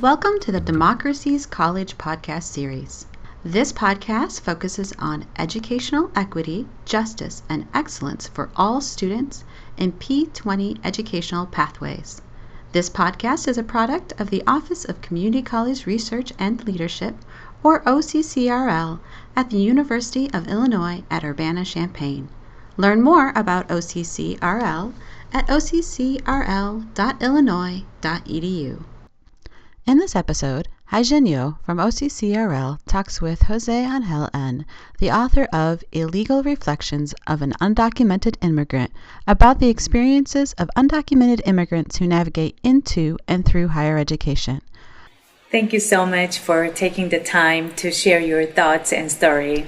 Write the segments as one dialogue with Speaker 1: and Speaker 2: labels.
Speaker 1: Welcome to the Democracy's College podcast series. This podcast focuses on educational equity, justice, and excellence for all students in P20 educational pathways. This podcast is a product of the Office of Community College Research and Leadership, or OCCRL, at the University of Illinois at Urbana-Champaign. Learn more about OCCRL at occrl.illinois.edu. In this episode, HyeJin Yeo from OCCRL talks with José Ángel N, the author of Illegal Reflections of an Undocumented Immigrant, about the experiences of undocumented immigrants who navigate into and through higher education.
Speaker 2: Thank you so much for taking the time to share your thoughts and story.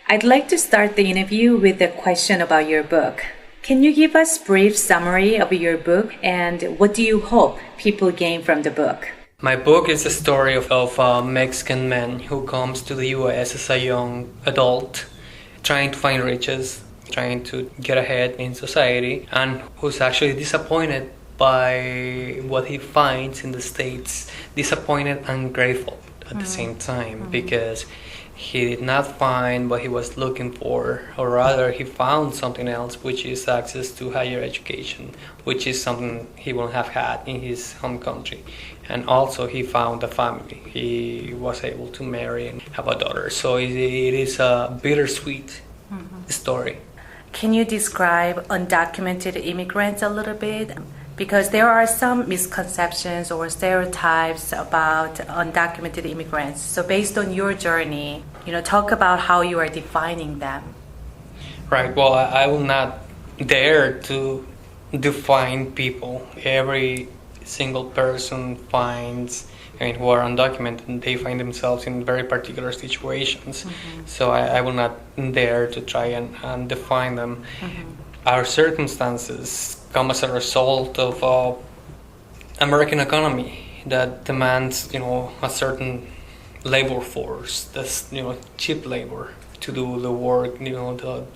Speaker 2: I'd like to start the interview with a question about your book. Can you give us a brief summary of your book and what do you hope people gain from the book?
Speaker 3: My book is the story of a Mexican man who comes to the U.S. as a young adult, trying to find riches, trying to get ahead in society, and who's actually disappointed by what he finds in the States, disappointed and grateful at the same time, because he did not find what he was looking for, or rather he found something else, which is access to higher education, which is something he wouldn't have had in his home country. And also he found a family. He was able to marry and have a daughter. So it is a bittersweet story.
Speaker 2: Can you describe undocumented immigrants a little bit? Because there are some misconceptions or stereotypes about undocumented immigrants. So based on your journey, talk about how you are defining them.
Speaker 3: Right. Well, I will not dare to define people. Every single person who are undocumented, they find themselves in very particular situations. So I will not dare to try and define them. Our circumstances come as a result of American economy that demands, a certain labor force, that's, cheap labor to do the work, the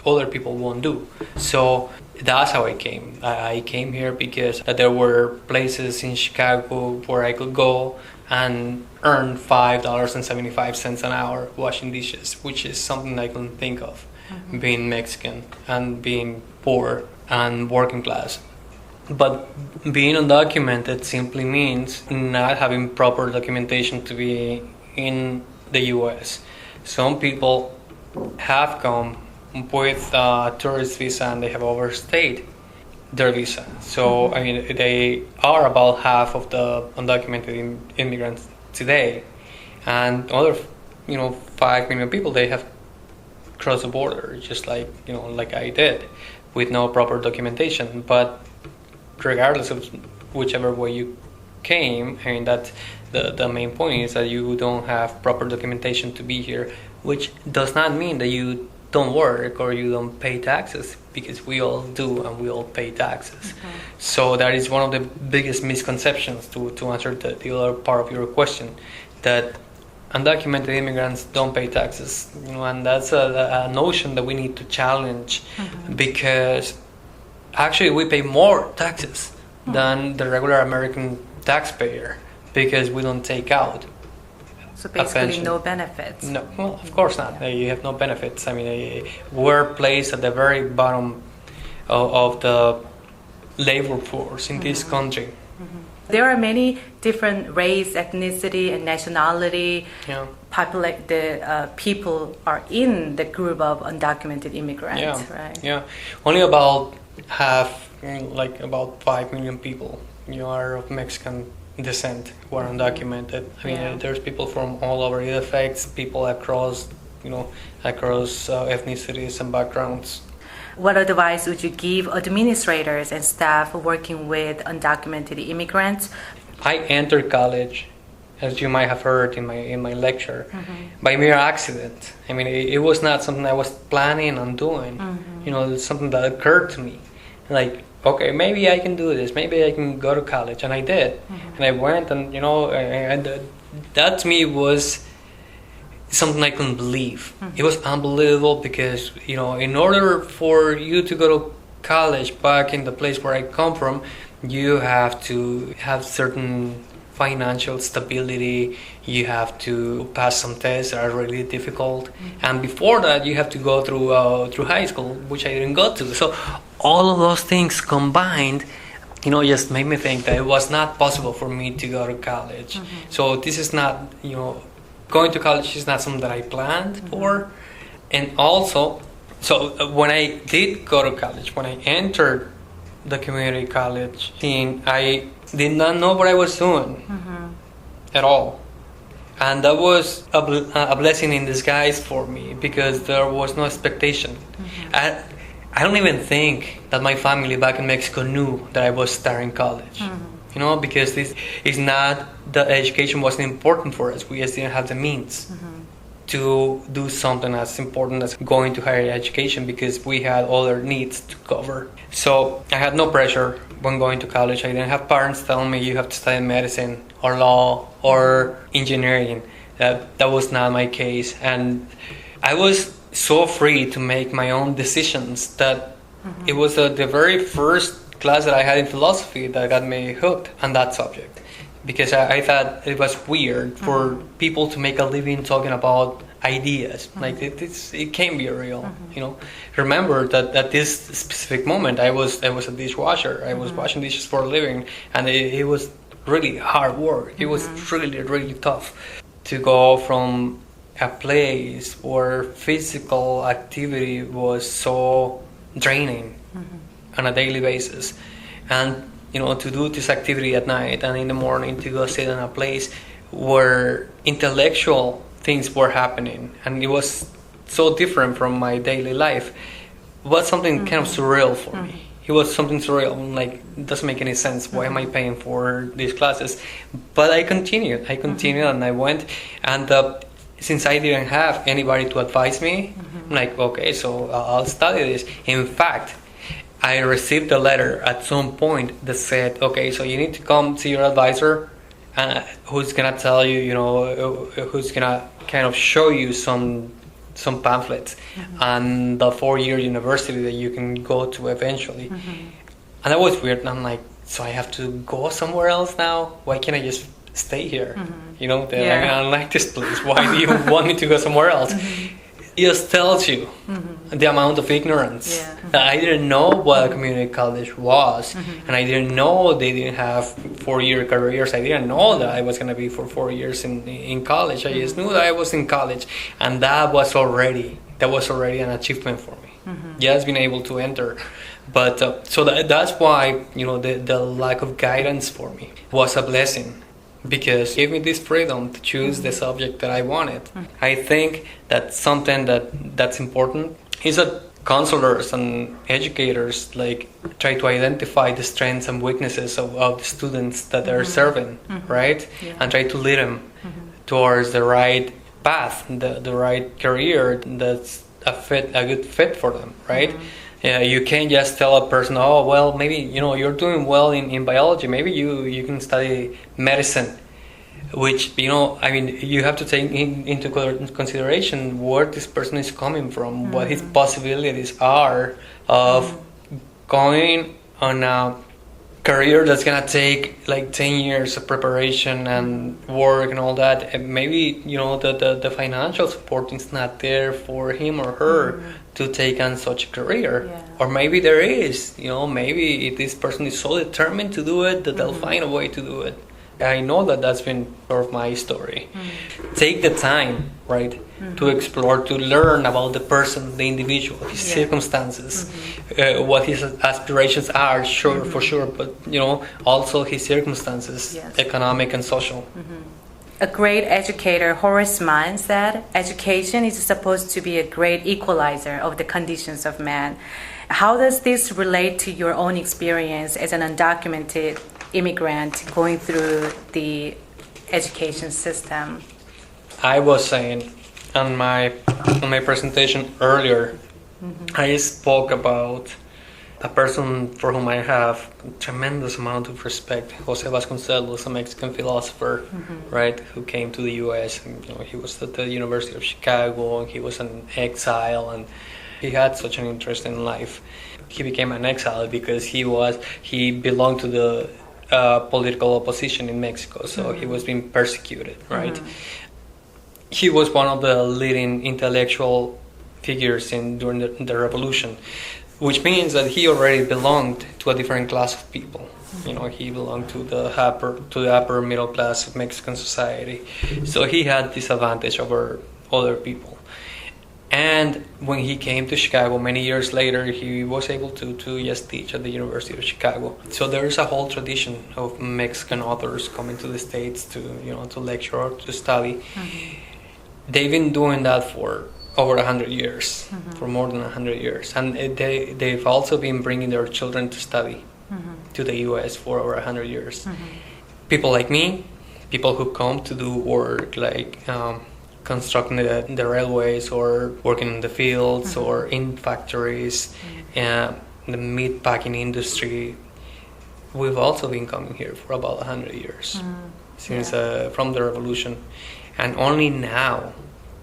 Speaker 3: other people won't do. So that's how I came. I came here because there were places in Chicago where I could go and earn $5.75 an hour washing dishes, which is something I couldn't think of, being Mexican and being poor and working class. But being undocumented simply means not having proper documentation to be in the U.S. Some people have come with a tourist visa and they have overstayed their visa. So, they are about half of the undocumented immigrants today. And other, 5 million people, they have crossed the border, just like I did, with no proper documentation. But regardless of whichever way you came, that the main point is that you don't have proper documentation to be here, which does not mean that you don't work or you don't pay taxes, because we all do and we all pay taxes. So that is one of the biggest misconceptions to answer the other part of your question, that undocumented immigrants don't pay taxes, and that's a notion that we need to challenge, because actually we pay more taxes than the regular American taxpayer, because we don't take out.
Speaker 2: So basically no benefits.
Speaker 3: No, well, of course not. You have no benefits. We're placed at the very bottom of the labor force in this country.
Speaker 2: There are many different race, ethnicity, and nationality. People are in the group of undocumented immigrants, right? Yeah,
Speaker 3: only about half, about 5 million people, are of Mexican descent who are undocumented. There's people from all over. It affects people across ethnicities and backgrounds.
Speaker 2: What advice would you give administrators and staff working with undocumented immigrants?
Speaker 3: I entered college, as you might have heard in my lecture, by mere accident. It was not something I was planning on doing. It's something that occurred to me. Okay, maybe I can do this. Maybe I can go to college, and I did. And I went, and that to me was something I couldn't believe. It was unbelievable because in order for you to go to college back in the place where I come from, you have to have certain financial stability. You have to pass some tests that are really difficult, and before that, you have to go through high school, which I didn't go to. So all of those things combined, just made me think that it was not possible for me to go to college. So this is not, going to college is not something that I planned for, and also, so when I did go to college, when I entered the community college scene, I did not know what I was doing at all. And that was a blessing in disguise for me, because there was no expectation. I don't even think that my family back in Mexico knew that I was starting college. Because this is not, the education wasn't important for us. We just didn't have the means to do something as important as going to higher education, because we had other needs to cover. So I had no pressure when going to college. I didn't have parents telling me you have to study medicine or law or engineering. That was not my case. And I was so free to make my own decisions that it was the very first class that I had in philosophy that got me hooked on that subject. Because I thought it was weird for people to make a living talking about ideas. Like it can't be real, Remember that at this specific moment, I was a dishwasher. I was washing dishes for a living, and it was really hard work. It was really, really tough to go from a place where physical activity was so draining on a daily basis, and to do this activity at night and in the morning, to go sit in a place where intellectual things were happening, and it was so different from my daily life. It was something kind of surreal for me. It was something surreal, like, it doesn't make any sense. Why am I paying for these classes? But I continued and I went, and since I didn't have anybody to advise me, I'm like, okay, so I'll study this. In fact, I received a letter at some point that said, okay, so you need to come see your advisor, who's gonna tell you, who's gonna kind of show you some pamphlets on the 4-year university that you can go to eventually. And that was weird. And I'm like, so I have to go somewhere else now? Why can't I just stay here? I don't like this place. Why do you want me to go somewhere else? It just tells you the amount of ignorance. I didn't know what a community college was, and I didn't know they didn't have 4-year careers. I didn't know that I was going to be for 4 years in college. I just knew that I was in college, and that was already an achievement for me. Just being able to enter. But so that's why the lack of guidance for me was a blessing, because it gave me this freedom to choose the subject that I wanted. I think that something that's important is that counselors and educators try to identify the strengths and weaknesses of the students that they're serving, right? And try to lead them towards the right path, the right career that's a good fit for them, right? You can't just tell a person, oh, well, maybe, you're doing well in biology. Maybe you can study medicine, which, you have to take into consideration where this person is coming from, what his possibilities are of going on a career that's going to take 10 years of preparation and work and all that. And maybe, the financial support is not there for him or her to take on such a career. Or maybe there is, maybe if this person is so determined to do it that they'll find a way to do it. I know that's been sort of my story. Take the time, right, to explore, to learn about the person, the individual, his circumstances, what his aspirations are, for sure, but also his circumstances, economic and social.
Speaker 2: A great educator, Horace Mann, said, education is supposed to be a great equalizer of the conditions of man. How does this relate to your own experience as an undocumented immigrant going through the education system?
Speaker 3: I was saying on my presentation earlier, I spoke about a person for whom I have a tremendous amount of respect, José Vasconcelos, a Mexican philosopher, right, who came to the U.S. And, he was at the University of Chicago, and he was an exile, and he had such an interesting life. he became an exile because he belonged to the political opposition in Mexico, so he was being persecuted, right? He was one of the leading intellectual figures during the revolution, which means that he already belonged to a different class of people. He belonged to the upper middle class of Mexican society, so he had this advantage over other people. And when he came to Chicago many years later, he was able to just teach at the University of Chicago. So there is a whole tradition of Mexican authors coming to the States to lecture or to study. They've been doing that for over 100 years, for more than 100 years. And they've also been bringing their children to study to the U.S. for over 100 years. People like me, people who come to do work like constructing the railways or working in the fields or in factories, the meat packing industry. We've also been coming here for about 100 years since from the revolution, and only now,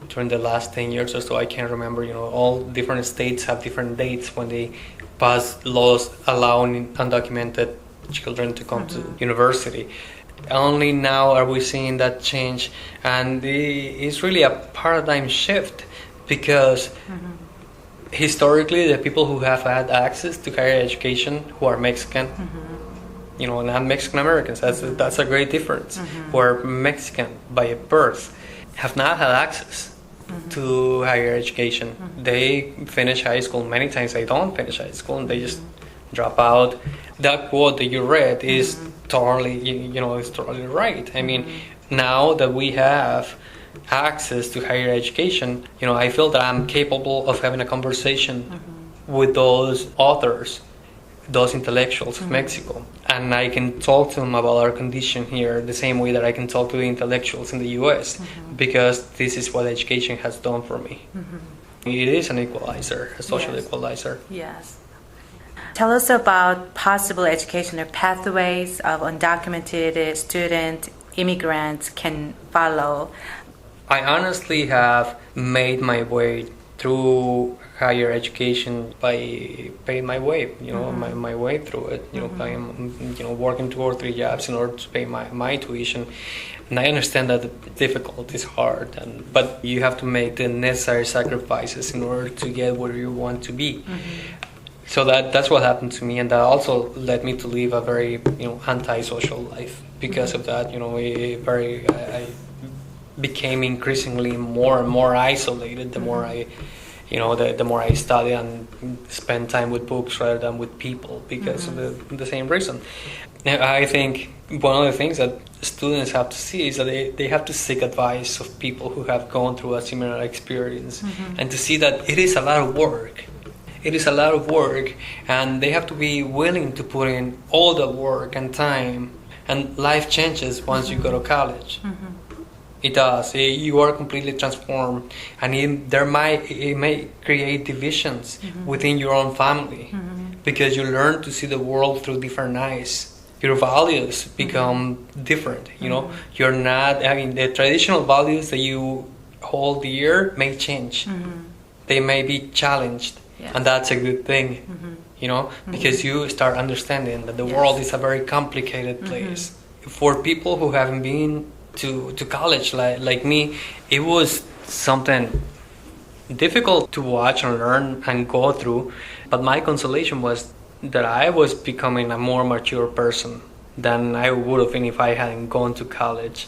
Speaker 3: during the last 10 years or so, I can't remember. All different states have different dates when they pass laws allowing undocumented children to come to university. Only now are we seeing that change, and it's really a paradigm shift because historically the people who have had access to higher education who are Mexican, not Mexican Americans, that's a great difference, who are Mexican by birth, have not had access to higher education. They finish high school, many times they don't finish high school and they just drop out. That quote that you read is totally, is totally right. I mean, now that we have access to higher education, I feel that I'm capable of having a conversation with those authors, those intellectuals of Mexico, and I can talk to them about our condition here the same way that I can talk to the intellectuals in the U.S. because this is what education has done for me. It is an equalizer, a social equalizer.
Speaker 2: Yes. Tell us about possible educational pathways of undocumented student immigrants can follow.
Speaker 3: I honestly have made my way through higher education by paying my way, my way through it, by working 2 or 3 jobs in order to pay my tuition. And I understand that it's difficult, it's hard, but you have to make the necessary sacrifices in order to get where you want to be. So that's what happened to me, and that also led me to live a very antisocial life. Because of that, I became increasingly more and more isolated the more I the more I study and spend time with books rather than with people because of the same reason. Now, I think one of the things that students have to see is that they have to seek advice of people who have gone through a similar experience and to see that it is a lot of work. It is a lot of work, and they have to be willing to put in all the work and time, and life changes once you go to college. It does. You are completely transformed, and it may create divisions within your own family because you learn to see the world through different eyes. Your values become different. You're not. The traditional values that you hold dear may change. They may be challenged. Yes. And that's a good thing, because you start understanding that the world is a very complicated place. For people who haven't been to college like me, it was something difficult to watch and learn and go through. But my consolation was that I was becoming a more mature person than I would have been if I hadn't gone to college.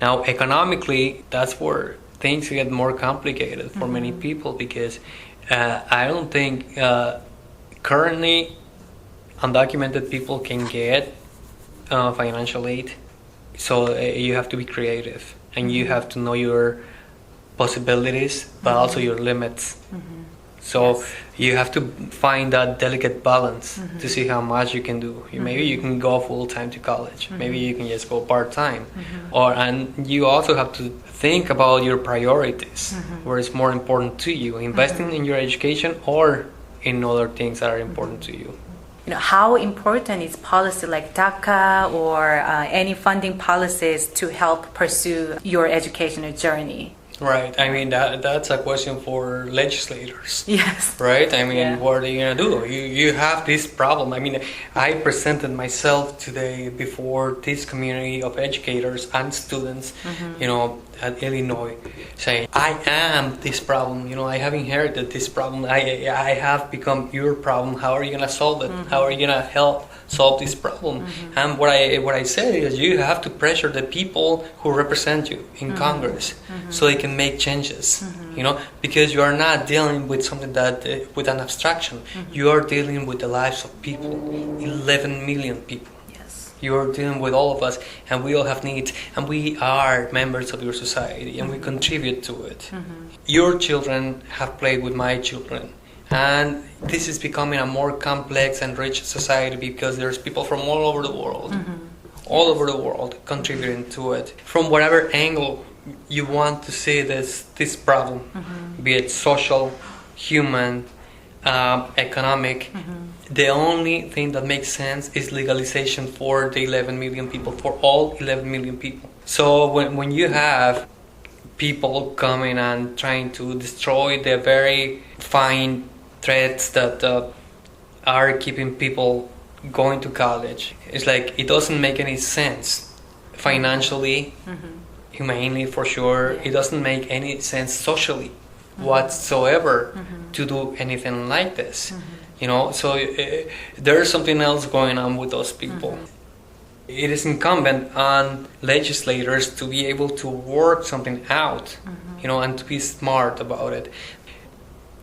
Speaker 3: Now, economically, that's where things get more complicated for many people because I don't think currently undocumented people can get financial aid. So you have to be creative and you have to know your possibilities, but also your limits. So you have to find that delicate balance to see how much you can do. Maybe you can go full time to college. Maybe you can just go part time. And you also have to think about your priorities, where it's more important to you, investing in your education or in other things that are important to you.
Speaker 2: How important is policy like DACA or any funding policies to help pursue your educational journey?
Speaker 3: Right. I mean, that's a question for legislators.
Speaker 2: Yes.
Speaker 3: Right? I mean,
Speaker 2: Yeah.
Speaker 3: what are you going to do? You have this problem. I mean, I presented myself today before this community of educators and students, at Illinois, saying, I am this problem. I have inherited this problem. I have become your problem. How are you going to solve it? How are you going to help solve this problem? And what I said is you have to pressure the people who represent you in Congress so they can make changes, because you are not dealing with something that with an abstraction. You are dealing with the lives of people, 11 million people.
Speaker 2: Yes.
Speaker 3: You are dealing with all of us, and we all have needs, and we are members of your society, and we contribute to it. Your children have played with my children. And this is becoming a more complex and rich society because there's people from all over the world, contributing to it. From whatever angle you want to see this problem, be it social, human, economic, the only thing that makes sense is legalization for the 11 million people, for all 11 million people. So when you have people coming and trying to destroy the very fine threads that are keeping people going to college, it's like it doesn't make any sense financially, humanely for sure. It doesn't make any sense socially whatsoever to do anything like this. So there's something else going on with those people. It is incumbent on legislators to be able to work something out, and to be smart about it.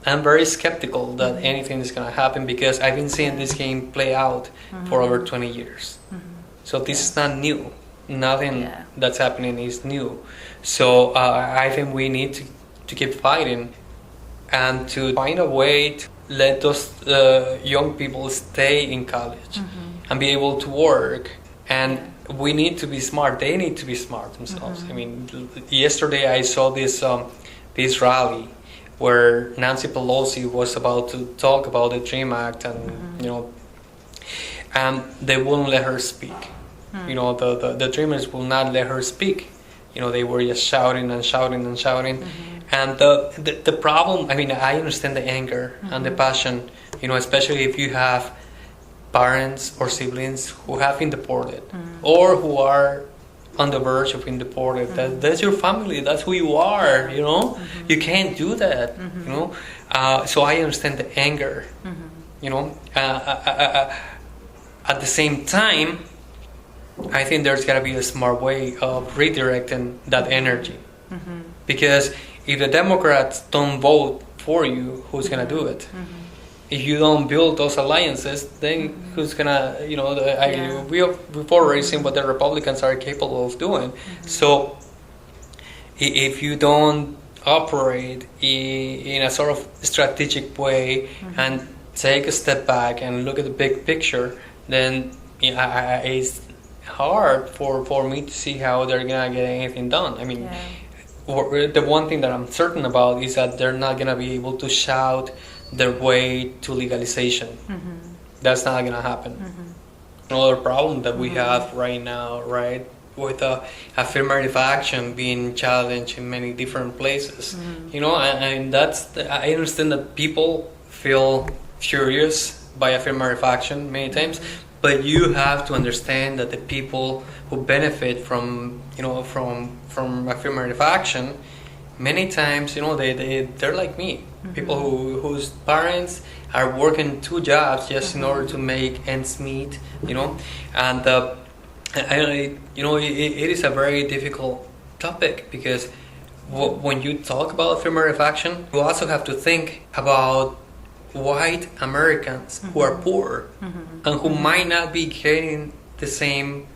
Speaker 3: I'm very skeptical that anything is going to happen because I've been seeing this game play out for over 20 years. So this is not new. Nothing that's happening is new. So I think we need to keep fighting and to find a way to let those young people stay in college and be able to work. And we need to be smart. They need to be smart themselves. I mean, yesterday I saw this rally where Nancy Pelosi was about to talk about the DREAM Act, and and they wouldn't let her speak. The Dreamers will not let her speak. They were just shouting and shouting and shouting. And the problem, I mean, I understand the anger and the passion, especially if you have parents or siblings who have been deported or who are on the verge of being deported. That's your family. That's who you are. You can't do that. So I understand the anger. At the same time, I think there's got to be a smart way of redirecting that energy. Because if the Democrats don't vote for you, who's gonna do it? If you don't build those alliances, then who's gonna, we've already seen what the Republicans are capable of doing. So if you don't operate in a sort of strategic way and take a step back and look at the big picture, then it's hard for me to see how they're gonna get anything done. I mean, the one thing that I'm certain about is that they're not gonna be able to shout their way to legalization. That's not going to happen. Another problem that we have right now, right, with affirmative action being challenged in many different places, and I understand that people feel furious by affirmative action many times, but you have to understand that the people who benefit from affirmative action, many times, they're like me. People whose parents are working 2 jobs just in order to make ends meet, and it is a very difficult topic because when you talk about affirmative action, you also have to think about white Americans who are poor and who might not be getting the same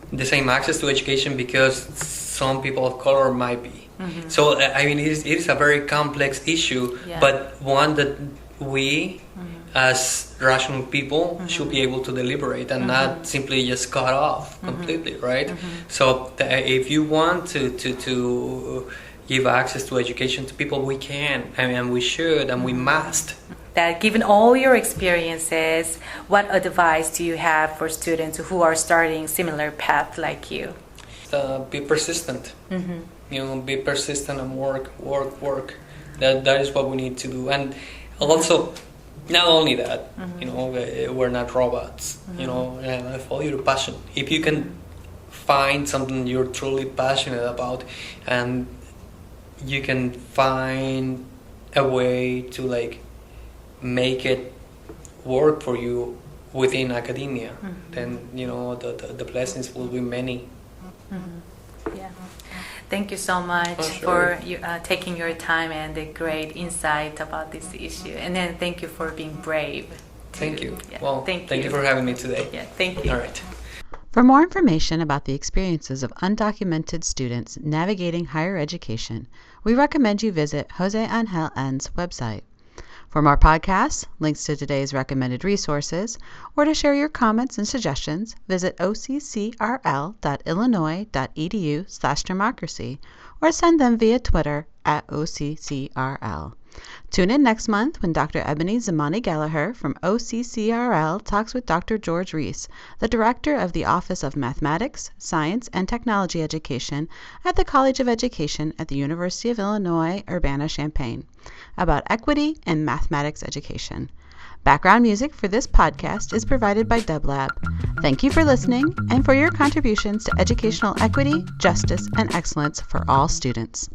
Speaker 3: access to education because some people of color might be. So I mean, it is a very complex issue, but one that we, as rational people, should be able to deliberate and not simply just cut off completely, right? So if you want to give access to education to people, we can, and we should, and we must.
Speaker 2: That given all your experiences, what advice do you have for students who are starting similar path like you?
Speaker 3: Be persistent. be persistent and work. That is what we need to do. And also, not only that, we're not robots. Follow your passion. If you can find something you're truly passionate about, and you can find a way to make it work for you within academia, then the blessings will be many.
Speaker 2: Yeah. Thank you so much for taking your time and the great insight about this issue. And then thank you for being brave.
Speaker 3: Thank you.
Speaker 2: Yeah,
Speaker 3: well, thank you for having me today.
Speaker 2: Yeah, thank you.
Speaker 3: All right.
Speaker 1: For more information about the experiences of undocumented students navigating higher education, we recommend you visit José Ángel N's website. For more podcasts, links to today's recommended resources, or to share your comments and suggestions, visit OCCRL.illinois.edu/democracy or send them via Twitter at OCCRL. Tune in next month when Dr. Ebony Zamani Gallagher from OCCRL talks with Dr. George Reese, the Director of the Office of Mathematics, Science, and Technology Education at the College of Education at the University of Illinois Urbana-Champaign, about equity in mathematics education. Background music for this podcast is provided by DubLab. Thank you for listening and for your contributions to educational equity, justice, and excellence for all students.